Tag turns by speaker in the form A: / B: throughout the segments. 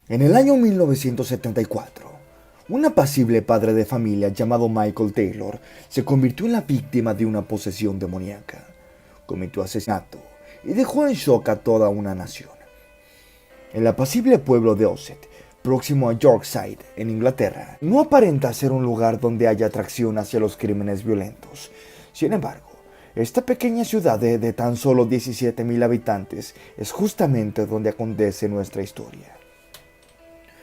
A: En el año 1974, un apacible padre de familia llamado Michael Taylor se convirtió en la víctima de una posesión demoníaca. Cometió asesinato y dejó en shock a toda una nación. El apacible pueblo de Ossett, próximo a Yorkshire, en Inglaterra, no aparenta ser un lugar donde haya atracción hacia los crímenes violentos. Sin embargo, esta pequeña ciudad de tan solo 17,000 habitantes es justamente donde acontece nuestra historia.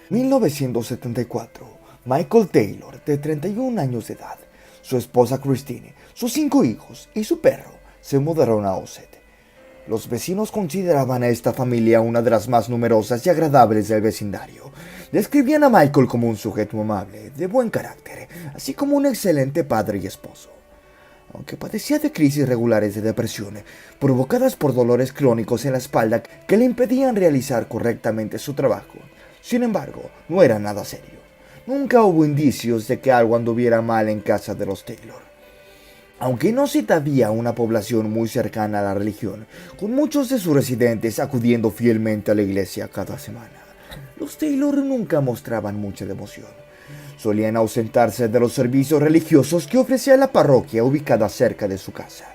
A: 1974, Michael Taylor, de 31 años de edad, su esposa Christine, sus 5 hijos y su perro se mudaron a Ossett. Los vecinos consideraban a esta familia una de las más numerosas y agradables del vecindario. Describían a Michael como un sujeto amable, de buen carácter, así como un excelente padre y esposo. Aunque padecía de crisis regulares de depresión, provocadas por dolores crónicos en la espalda que le impedían realizar correctamente su trabajo, sin embargo, no era nada serio. Nunca hubo indicios de que algo anduviera mal en casa de los Taylor. Aunque no se había una población muy cercana a la religión, con muchos de sus residentes acudiendo fielmente a la iglesia cada semana, los Taylor nunca mostraban mucha devoción. Solían ausentarse de los servicios religiosos que ofrecía la parroquia ubicada cerca de su casa.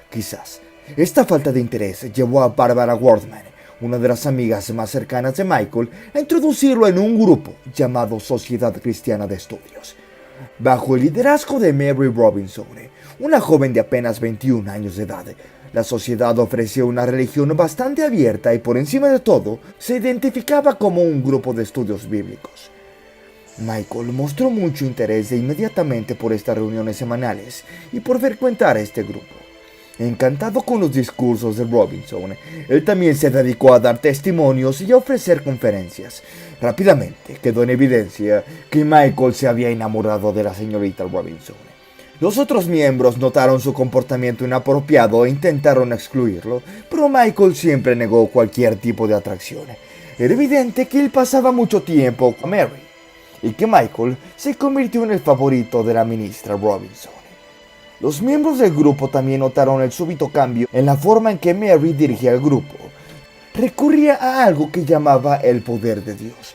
A: Quizás esta falta de interés llevó a Barbara Worthman, una de las amigas más cercanas de Michael, a introducirlo en un grupo llamado Sociedad Cristiana de Estudios. Bajo el liderazgo de Mary Robinson, una joven de apenas 21 años de edad, la sociedad ofrecía una religión bastante abierta y por encima de todo se identificaba como un grupo de estudios bíblicos. Michael mostró mucho interés inmediatamente por estas reuniones semanales y por frecuentar este grupo. Encantado con los discursos de Robinson, él también se dedicó a dar testimonios y a ofrecer conferencias. Rápidamente quedó en evidencia que Michael se había enamorado de la señorita Robinson. Los otros miembros notaron su comportamiento inapropiado e intentaron excluirlo, pero Michael siempre negó cualquier tipo de atracción. Era evidente que él pasaba mucho tiempo con Mary, y que Michael se convirtió en el favorito de la ministra Robinson. Los miembros del grupo también notaron el súbito cambio en la forma en que Mary dirigía el grupo. Recurría a algo que llamaba el poder de Dios,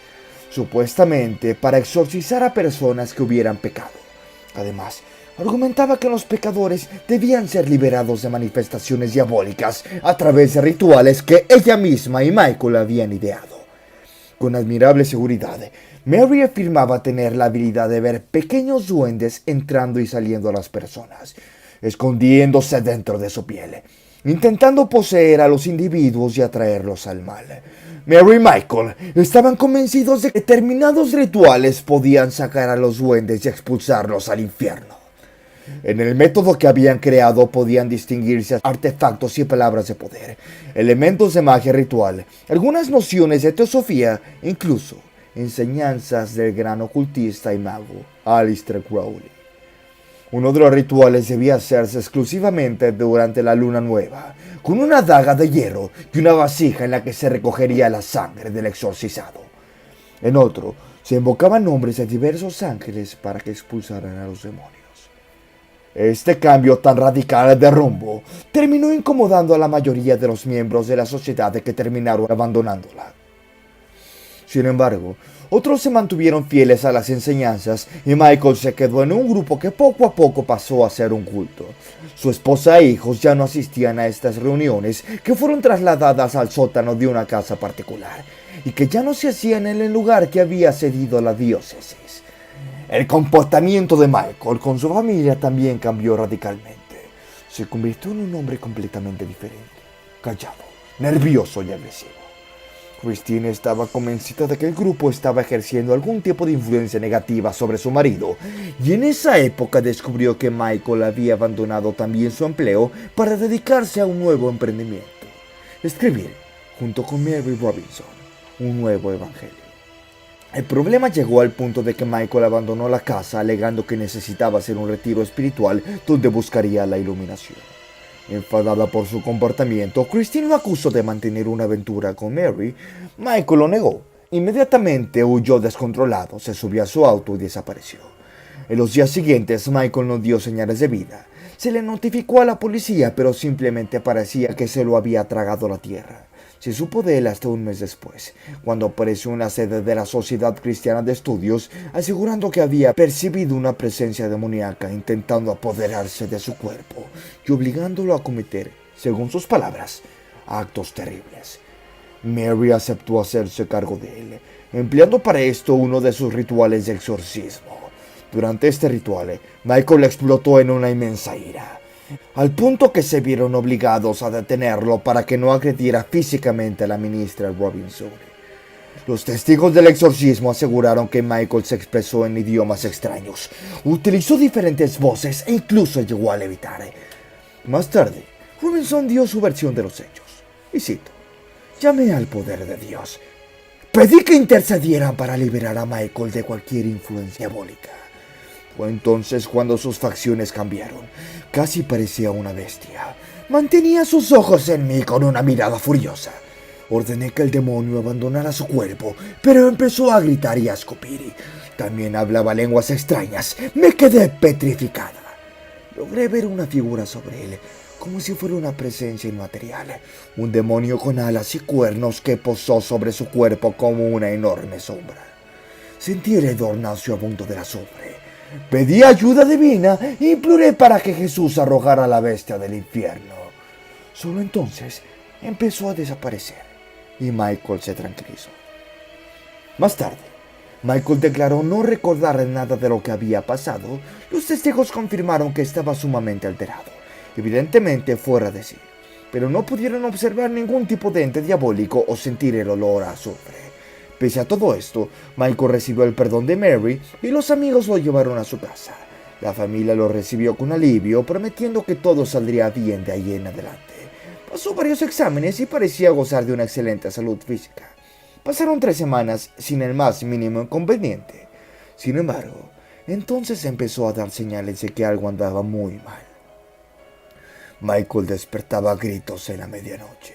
A: supuestamente para exorcizar a personas que hubieran pecado. Además, argumentaba que los pecadores debían ser liberados de manifestaciones diabólicas a través de rituales que ella misma y Michael habían ideado. Con admirable seguridad, Mary afirmaba tener la habilidad de ver pequeños duendes entrando y saliendo a las personas, escondiéndose dentro de su piel, intentando poseer a los individuos y atraerlos al mal. Mary y Michael estaban convencidos de que determinados rituales podían sacar a los duendes y expulsarlos al infierno. En el método que habían creado podían distinguirse artefactos y palabras de poder, elementos de magia ritual, algunas nociones de teosofía, incluso enseñanzas del gran ocultista y mago Aleister Crowley. Uno de los rituales debía hacerse exclusivamente durante la luna nueva, con una daga de hierro y una vasija en la que se recogería la sangre del exorcizado. En otro, se invocaban nombres de diversos ángeles para que expulsaran a los demonios. Este cambio tan radical de rumbo terminó incomodando a la mayoría de los miembros de la sociedad que terminaron abandonándola. Sin embargo, otros se mantuvieron fieles a las enseñanzas y Michael se quedó en un grupo que poco a poco pasó a ser un culto. Su esposa e hijos ya no asistían a estas reuniones, que fueron trasladadas al sótano de una casa particular y que ya no se hacían en el lugar que había cedido la diócesis. El comportamiento de Michael con su familia también cambió radicalmente. Se convirtió en un hombre completamente diferente, callado, nervioso y agresivo. Christine estaba convencida de que el grupo estaba ejerciendo algún tipo de influencia negativa sobre su marido, y en esa época descubrió que Michael había abandonado también su empleo para dedicarse a un nuevo emprendimiento: escribir, junto con Mary Robinson, un nuevo evangelio. El problema llegó al punto de que Michael abandonó la casa alegando que necesitaba hacer un retiro espiritual donde buscaría la iluminación. Enfadada por su comportamiento, Christine lo acusó de mantener una aventura con Mary. Michael lo negó. Inmediatamente huyó descontrolado, se subió a su auto y desapareció. En los días siguientes, Michael no dio señales de vida. Se le notificó a la policía, pero simplemente parecía que se lo había tragado la tierra. Se supo de él hasta un mes después, cuando apareció en la sede de la Sociedad Cristiana de Estudios, asegurando que había percibido una presencia demoníaca intentando apoderarse de su cuerpo y obligándolo a cometer, según sus palabras, actos terribles. Mary aceptó hacerse cargo de él, empleando para esto uno de sus rituales de exorcismo. Durante este ritual, Michael explotó en una inmensa ira, al punto que se vieron obligados a detenerlo para que no agrediera físicamente a la ministra Robinson. Los testigos del exorcismo aseguraron que Michael se expresó en idiomas extraños, utilizó diferentes voces e incluso llegó a levitar. Más tarde, Robinson dio su versión de los hechos, y cito: «Llamé al poder de Dios. Pedí que intercedieran para liberar a Michael de cualquier influencia diabólica. Fue entonces cuando sus facciones cambiaron. Casi parecía una bestia. Mantenía sus ojos en mí con una mirada furiosa. Ordené que el demonio abandonara su cuerpo, pero empezó a gritar y a escupir. También hablaba lenguas extrañas. Me quedé petrificada. Logré ver una figura sobre él, como si fuera una presencia inmaterial. Un demonio con alas y cuernos que posó sobre su cuerpo como una enorme sombra. Sentí el hedor nauseabundo de la sombra. Pedí ayuda divina e imploré para que Jesús arrojara a la bestia del infierno. Solo entonces empezó a desaparecer y Michael se tranquilizó. Más tarde, Michael declaró no recordar nada de lo que había pasado. Los testigos confirmaron que estaba sumamente alterado, evidentemente fuera de sí, pero no pudieron observar ningún tipo de ente diabólico o sentir el olor a azufre. Pese a todo esto, Michael recibió el perdón de Mary y los amigos lo llevaron a su casa. La familia lo recibió con alivio, prometiendo que todo saldría bien de ahí en adelante. Pasó varios exámenes y parecía gozar de una excelente salud física. Pasaron 3 semanas sin el más mínimo inconveniente. Sin embargo, entonces empezó a dar señales de que algo andaba muy mal. Michael despertaba a gritos en la medianoche.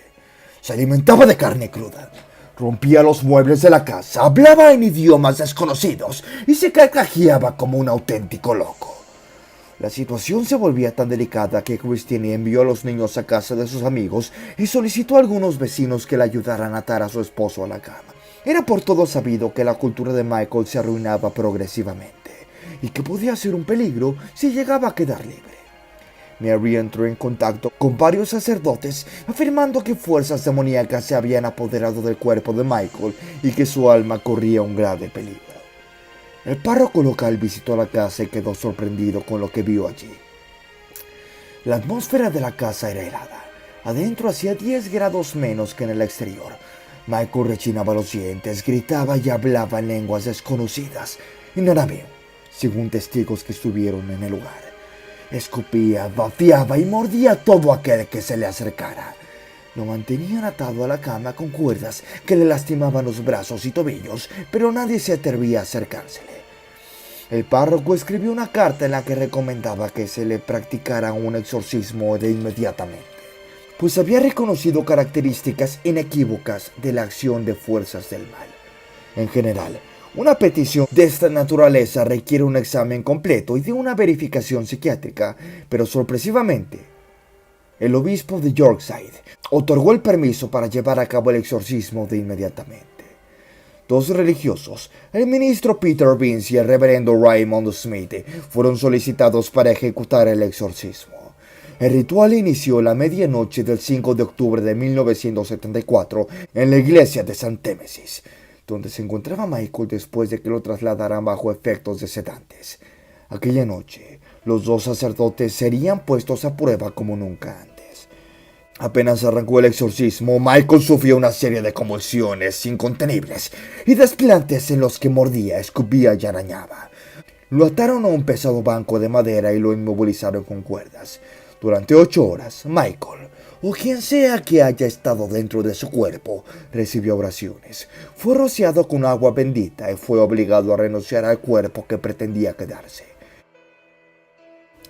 A: Se alimentaba de carne cruda. Rompía los muebles de la casa, hablaba en idiomas desconocidos y se carcajeaba como un auténtico loco. La situación se volvía tan delicada que Christine envió a los niños a casa de sus amigos y solicitó a algunos vecinos que le ayudaran a atar a su esposo a la cama. Era por todo sabido que la cultura de Michael se arruinaba progresivamente y que podía ser un peligro si llegaba a quedar libre. Mary entró en contacto con varios sacerdotes afirmando que fuerzas demoníacas se habían apoderado del cuerpo de Michael y que su alma corría un grave peligro. El párroco local visitó la casa y quedó sorprendido con lo que vio allí. La atmósfera de la casa era helada. Adentro hacía 10 grados menos que en el exterior. Michael rechinaba los dientes, gritaba y hablaba en lenguas desconocidas, en arameo, según testigos que estuvieron en el lugar. Escupía, bafeaba y mordía a todo aquel que se le acercara. Lo mantenían atado a la cama con cuerdas que le lastimaban los brazos y tobillos, pero nadie se atrevía a acercársele. El párroco escribió una carta en la que recomendaba que se le practicara un exorcismo de inmediatamente, pues había reconocido características inequívocas de la acción de fuerzas del mal. En general, una petición de esta naturaleza requiere un examen completo y de una verificación psiquiátrica, pero sorpresivamente, el obispo de Yorkshire otorgó el permiso para llevar a cabo el exorcismo de inmediatamente. 2 religiosos, el ministro Peter Vince y el reverendo Raymond Smith, fueron solicitados para ejecutar el exorcismo. El ritual inició la medianoche del 5 de octubre de 1974 en la iglesia de St. Témesis, donde se encontraba Michael después de que lo trasladaran bajo efectos de sedantes. Aquella noche, los 2 sacerdotes serían puestos a prueba como nunca antes. Apenas arrancó el exorcismo, Michael sufrió una serie de convulsiones incontenibles y desplantes en los que mordía, escupía y arañaba. Lo ataron a un pesado banco de madera y lo inmovilizaron con cuerdas. Durante 8 horas, Michael, o quien sea que haya estado dentro de su cuerpo, recibió oraciones. Fue rociado con agua bendita y fue obligado a renunciar al cuerpo que pretendía quedarse.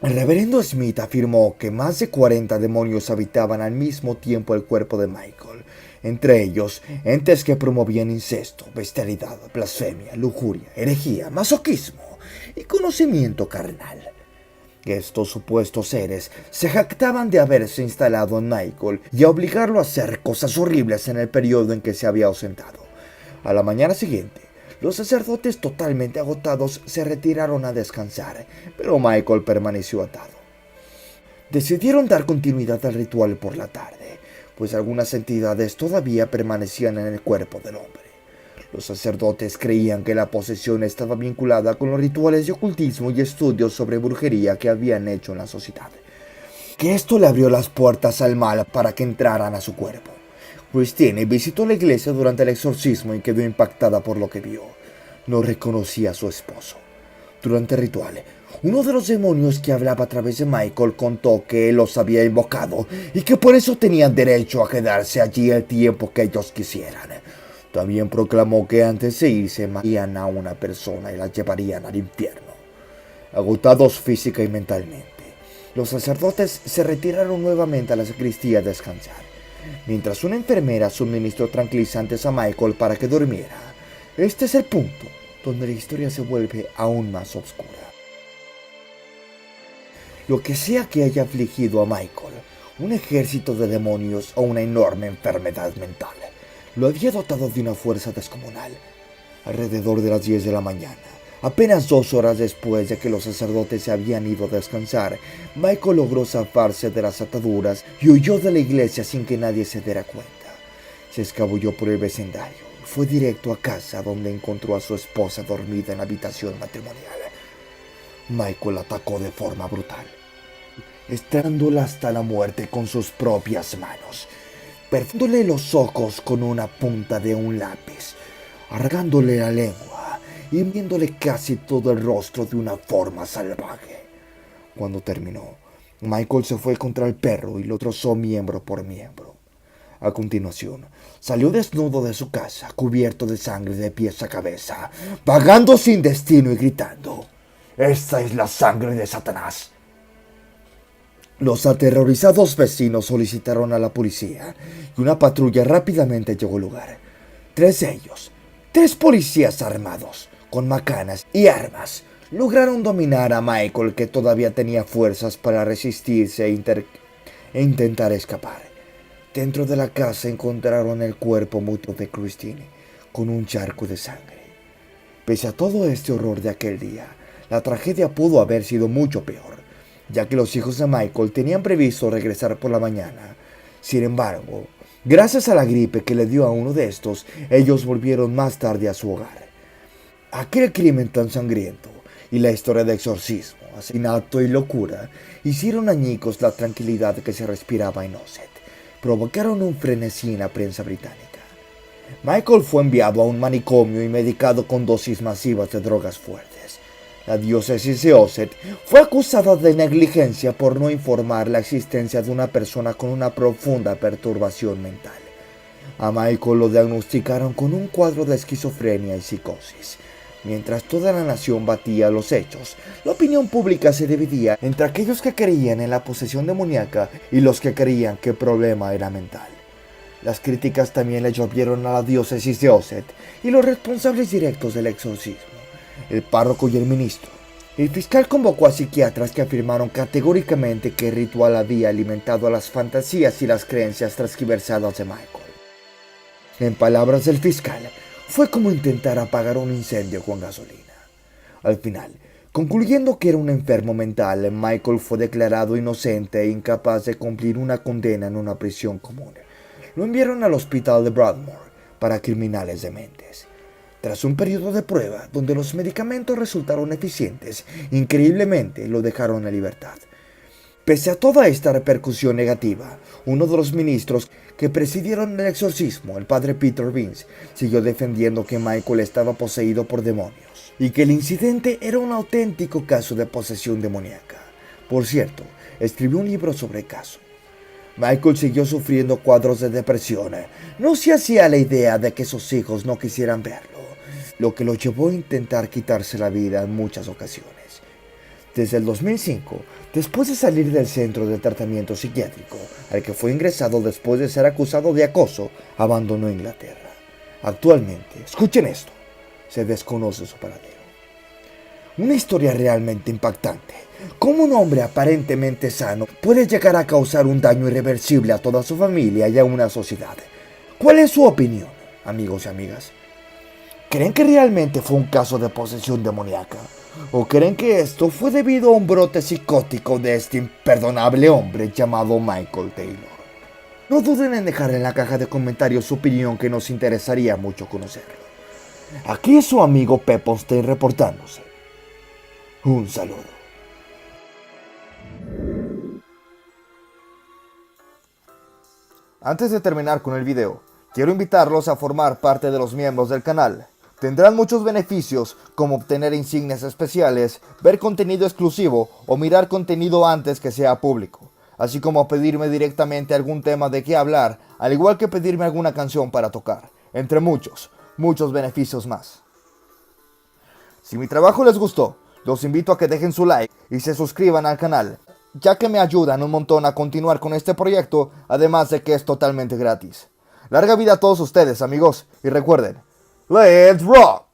A: El reverendo Smith afirmó que más de 40 demonios habitaban al mismo tiempo el cuerpo de Michael, entre ellos entes que promovían incesto, bestialidad, blasfemia, lujuria, herejía, masoquismo y conocimiento carnal. Estos supuestos seres se jactaban de haberse instalado en Michael y a obligarlo a hacer cosas horribles en el periodo en que se había ausentado. A la mañana siguiente, los sacerdotes totalmente agotados se retiraron a descansar, pero Michael permaneció atado. Decidieron dar continuidad al ritual por la tarde, pues algunas entidades todavía permanecían en el cuerpo del hombre. Los sacerdotes creían que la posesión estaba vinculada con los rituales de ocultismo y estudios sobre brujería que habían hecho en la sociedad, que esto le abrió las puertas al mal para que entraran a su cuerpo. Christine visitó la iglesia durante el exorcismo y quedó impactada por lo que vio. No reconocía a su esposo. Durante el ritual, uno de los demonios que hablaba a través de Michael contó que él los había invocado y que por eso tenían derecho a quedarse allí el tiempo que ellos quisieran. También proclamó que antes de irse matarían a una persona y la llevarían al infierno. Agotados física y mentalmente, los sacerdotes se retiraron nuevamente a la sacristía a descansar, mientras una enfermera suministró tranquilizantes a Michael para que durmiera. Este es el punto donde la historia se vuelve aún más oscura. Lo que sea que haya afligido a Michael, un ejército de demonios o una enorme enfermedad mental, lo había dotado de una fuerza descomunal. Alrededor de las 10 de la mañana, apenas 2 horas después de que los sacerdotes se habían ido a descansar, Michael logró zafarse de las ataduras y huyó de la iglesia sin que nadie se diera cuenta. Se escabulló por el vecindario y fue directo a casa, donde encontró a su esposa dormida en la habitación matrimonial. Michael la atacó de forma brutal, estrangulándola hasta la muerte con sus propias manos, perforándole los ojos con una punta de un lápiz, arrancándole la lengua y viéndole casi todo el rostro de una forma salvaje. Cuando terminó, Michael se fue contra el perro y lo trozó miembro por miembro. A continuación, salió desnudo de su casa, cubierto de sangre de pies a cabeza, vagando sin destino y gritando: «¡Esta es la sangre de Satanás!». Los aterrorizados vecinos solicitaron a la policía y una patrulla rápidamente llegó al lugar. 3 de ellos, 3 policías armados, con macanas y armas, lograron dominar a Michael, que todavía tenía fuerzas para resistirse e intentar escapar. Dentro de la casa encontraron el cuerpo muerto de Christine, con un charco de sangre. Pese a todo este horror de aquel día, la tragedia pudo haber sido mucho peor, ya que los hijos de Michael tenían previsto regresar por la mañana. Sin embargo, gracias a la gripe que le dio a uno de estos, ellos volvieron más tarde a su hogar. Aquel crimen tan sangriento y la historia de exorcismo, asesinato y locura hicieron añicos la tranquilidad que se respiraba en Osset. Provocaron un frenesí en la prensa británica. Michael fue enviado a un manicomio y medicado con dosis masivas de drogas fuertes. La diócesis de Osset fue acusada de negligencia por no informar la existencia de una persona con una profunda perturbación mental. A Michael lo diagnosticaron con un cuadro de esquizofrenia y psicosis. Mientras toda la nación batía los hechos, la opinión pública se dividía entre aquellos que creían en la posesión demoníaca y los que creían que el problema era mental. Las críticas también le llovieron a la diócesis de Osset y los responsables directos del exorcismo, el párroco y el ministro. El fiscal convocó a psiquiatras que afirmaron categóricamente que el ritual había alimentado las fantasías y las creencias transgiversadas de Michael. En palabras del fiscal, fue como intentar apagar un incendio con gasolina. Al final, concluyendo que era un enfermo mental, Michael fue declarado inocente e incapaz de cumplir una condena en una prisión común. Lo enviaron al hospital de Broadmoor para criminales dementes. Tras un periodo de prueba donde los medicamentos resultaron eficientes, increíblemente lo dejaron en libertad. Pese a toda esta repercusión negativa, uno de los ministros que presidieron el exorcismo, el padre Peter Vince, siguió defendiendo que Michael estaba poseído por demonios y que el incidente era un auténtico caso de posesión demoníaca. Por cierto, escribió un libro sobre el caso. Michael siguió sufriendo cuadros de depresión. No se hacía la idea de que sus hijos no quisieran verlo, lo que lo llevó a intentar quitarse la vida en muchas ocasiones. Desde el 2005, después de salir del centro de tratamiento psiquiátrico, al que fue ingresado después de ser acusado de acoso, abandonó Inglaterra. Actualmente, escuchen esto, se desconoce su paradero. Una historia realmente impactante. Cómo un hombre aparentemente sano puede llegar a causar un daño irreversible a toda su familia y a una sociedad. ¿Cuál es su opinión, amigos y amigas? ¿Creen que realmente fue un caso de posesión demoníaca? ¿O creen que esto fue debido a un brote psicótico de este imperdonable hombre llamado Michael Taylor? No duden en dejar en la caja de comentarios su opinión, que nos interesaría mucho conocerlo. Aquí es su amigo Pepponstein reportándose. Un saludo. Antes de terminar con el video, quiero invitarlos a formar parte de los miembros del canal. Tendrán muchos beneficios, como obtener insignias especiales, ver contenido exclusivo o mirar contenido antes que sea público, así como pedirme directamente algún tema de qué hablar, al igual que pedirme alguna canción para tocar, entre muchos beneficios más. Si mi trabajo les gustó, los invito a que dejen su like y se suscriban al canal, ya que me ayudan un montón a continuar con este proyecto, además de que es totalmente gratis. Larga vida a todos ustedes, amigos, y recuerden, ¡Let's rock!